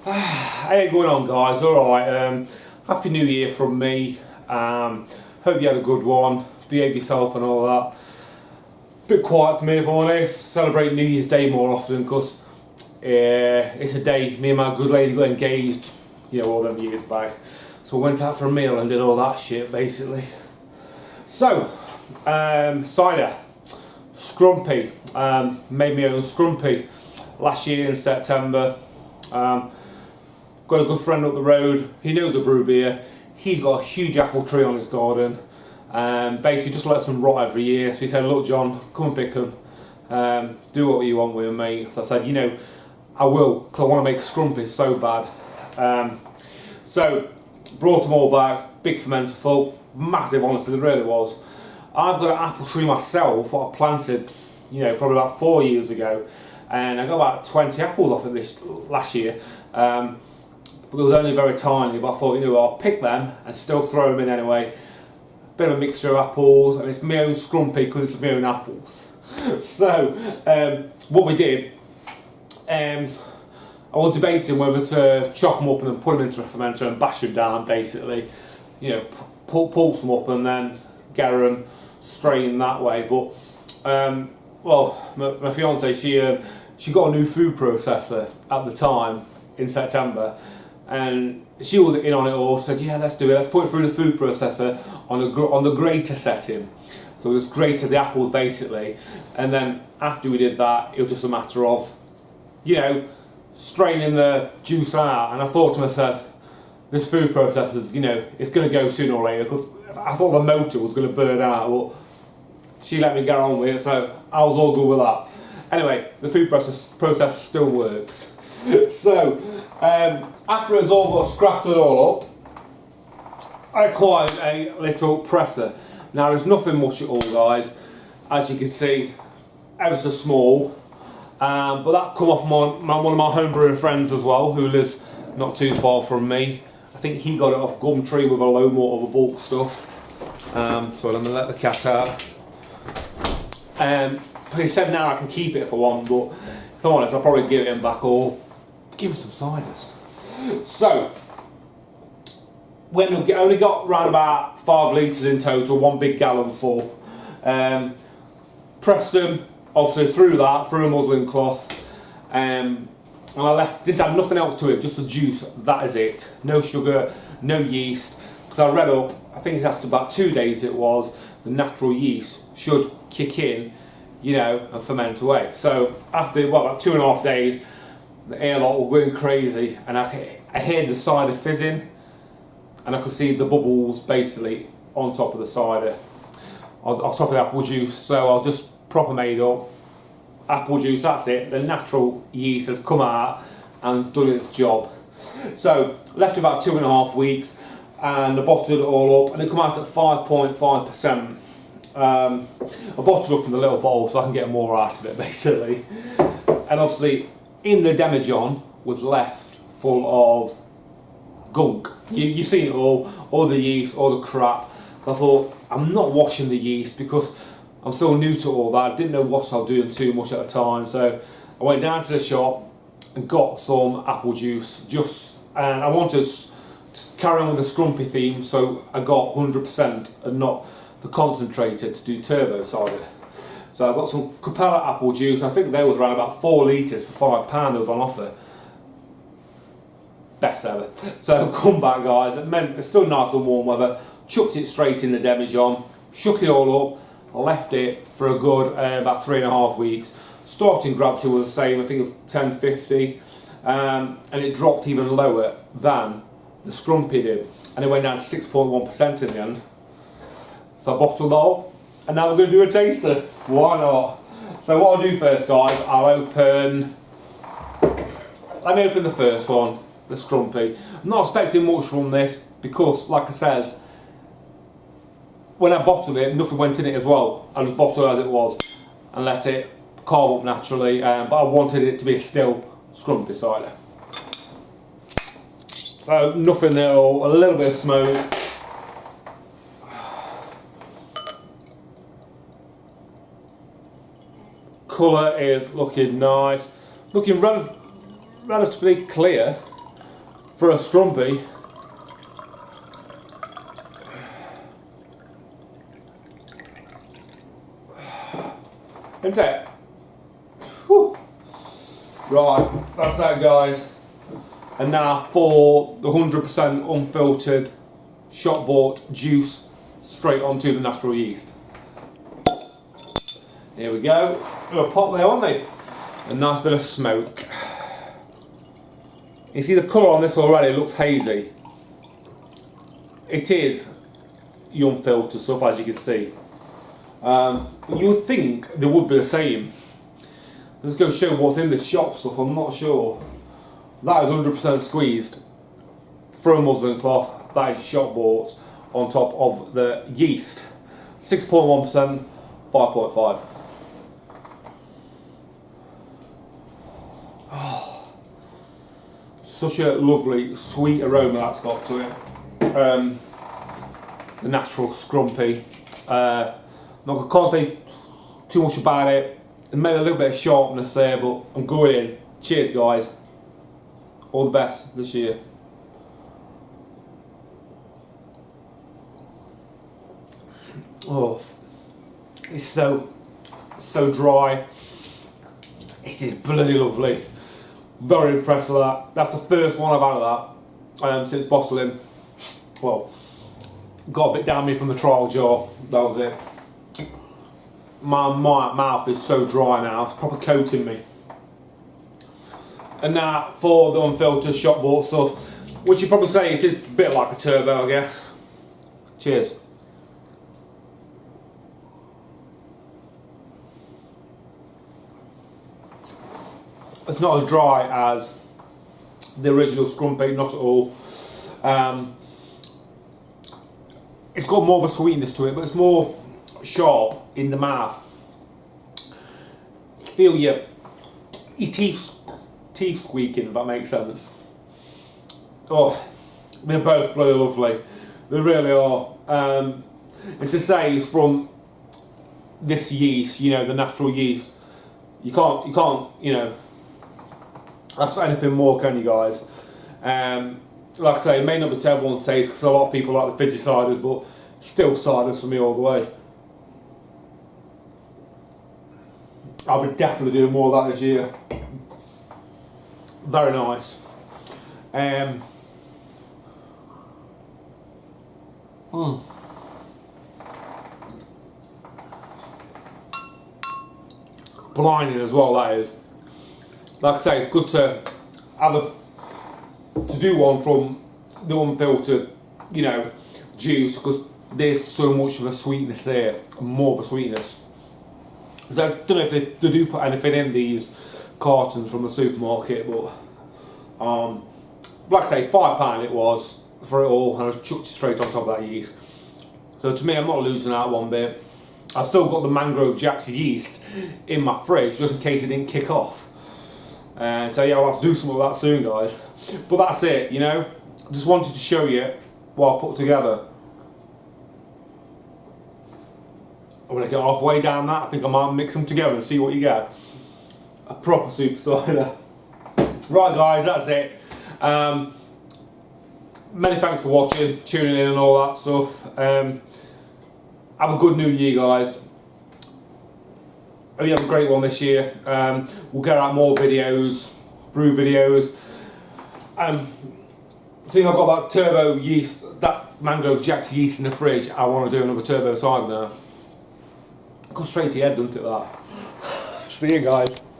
How you going on, guys? Alright, Happy New Year from me. Hope you had a good one. Behave yourself and all that. Bit quiet for me, if I'm honest. Celebrate New Year's Day more often because it's a day me and my good lady got engaged, you know, all them years back. So we went out for a meal and did all that shit, basically. So, cider. Scrumpy. Made my own Scrumpy last year in September. Got a good friend up the road, he knows a brew beer. He's got a huge apple tree on his garden. Basically just lets them rot every year. So he said, look John, come and pick them. Do what you want with them, mate. So I said, you know, I will, because I want to make a Scrumpy so bad. So brought them all back, big fermenter full, massive, honestly, it really was. I've got an apple tree myself, what I planted, you know, probably about 4 years ago. And I got about 20 apples off it this last year. But it was only very tiny, but I thought, you know, I'll pick them and still throw them in anyway. Bit of a mixture of apples, and it's my own Scrumpy because it's my own apples. So, what we did, I was debating whether to chop them up and then put them into a fermenter and bash them down, basically. You know, pulse them up and then get them strained that way. But, well, my fiance, she got a new food processor at the time in September. And she was in on it all. She said, yeah, let's do it, let's put it through the food processor on the grater setting. So we just grated the apples basically, and then after we did that it was just a matter of, you know, straining the juice out. And I thought to myself, this food processor's, you know, it's going to go sooner or later, because I thought the motor was going to burn out, but she let me get on with it, so I was all good with that. Anyway, the food process still works. So, after it's all got scratched all up, I acquired a little presser. Now there's nothing much at all, guys, as you can see, ever so small, but that come off one of my homebrewing friends as well, who lives not too far from me. I think he got it off Gumtree with a load more of a bulk stuff. So let me let the cat out. But he said now I can keep it if I want, but if I'm honest, I'll probably give it him back or give him some ciders. So, we only got around about 5 litres in total, 1 big gallon full. Pressed them, obviously through a muslin cloth. And I didn't add nothing else to it, just the juice, that is it. No sugar, no yeast. Because I read up, I think it's after about 2 days it was, the natural yeast should kick in, you know, and ferment away. So after, well, about 2.5 days, the airlock was going crazy, and I heard the cider fizzing, and I could see the bubbles basically on top of the cider, on top of the apple juice. So I just proper made up apple juice, that's it. The natural yeast has come out and it's done its job. So left about 2.5 weeks, and I bottled it all up, and it come out at 5.5%. I bottled up in the little bowl so I can get more out of it, basically. And obviously, in the demijohn was left full of gunk. You've seen it all the yeast, all the crap. So I thought, I'm not washing the yeast because I'm still new to all that. I didn't know what I was doing too much at the time. So I went down to the shop and got some apple juice. And I wanted to carry on with the Scrumpy theme, so I got 100% and not the concentrated to do turbo cider. So I got some Capella apple juice. I think they was around about 4 litres for £5. It was on offer. Best ever. So come back, guys. It meant it's still nice and warm weather. Chucked it straight in the demijohn. Shook it all up. Left it for a good about 3.5 weeks. Starting gravity was the same. I think it was 1050, and it dropped even lower than the Scrumpy did, and it went down to 6.1% in the end. So I bottled that up, and now we're going to do a taster. Why not? So what I'll do first, guys, let me open the first one, the Scrumpy. I'm not expecting much from this because, like I said, when I bottled it, nothing went in it as well. I just bottled it as it was and let it carb up naturally, but I wanted it to be a still Scrumpy cider. So nothing there at all, a little bit of smoke. Colour is looking nice, looking relatively clear. for a Scrumpy. Isn't it? Whew. Right, that's that, guys. And now for the 100% unfiltered, shop bought juice straight onto the natural yeast. Here we go. A little pop there, aren't they? A nice bit of smoke. You see the colour on this already, it looks hazy. It is the unfiltered stuff, as you can see. You would think they would be the same. Let's go show what's in this shop stuff, I'm not sure. That is 100% squeezed through a muslin cloth. That is shop bought on top of the yeast. 6.1%, 5.5. Oh, such a lovely sweet aroma that's got to it. The natural Scrumpy. Can't say too much about it. It made a little bit of sharpness there, but I'm going in. Cheers, guys. All the best this year. Oh, it's so dry. It is bloody lovely. Very impressed with that. That's the first one I've had of that since bottling. Well, got a bit down me from the trial jar. That was it. My mouth is so dry now. It's proper coating me. And now for the unfiltered shop bought stuff, which you probably say it is a bit like a turbo, I guess. Cheers. It's not as dry as the original Scrumpy, not at all. It's got more of a sweetness to it, but it's more sharp in the mouth. You feel your teeth squeaking, if that makes sense. Oh, they're both bloody lovely. They really are. And to say it's from this yeast, you know, the natural yeast, you can't, you know, ask for anything more, can you guys? Like I say, it may not be to everyone's taste because a lot of people like the fidgy ciders, but still ciders for me all the way. I'll be definitely doing more of that this year. Very nice. Blinding as well, that is. Like I say, it's good to have to do one from the unfiltered, you know, juice, because there's so much of a sweetness there, more of a sweetness. I don't know if they do put anything in these cartons from the supermarket, but like I say, £5 it was for it all, and I chucked it straight on top of that yeast. So to me, I'm not losing out one bit. I've still got the Mangrove Jack's yeast in my fridge just in case it didn't kick off. So yeah, I'll have to do some of that soon, guys. But that's it, you know. I just wanted to show you what I put together. I'm going to get halfway down that. I think I might mix them together and see what you get. A proper super cider. Right, guys, that's it. Many thanks for watching, tuning in and all that stuff. Have a good new year, guys. Hope you have a great one this year. We'll get out more videos, brew videos. Seeing I've got that turbo yeast, that Mangrove Jack's yeast in the fridge, I want to do another turbo cider now. Go straight to your head, doesn't it, that? See you, guys.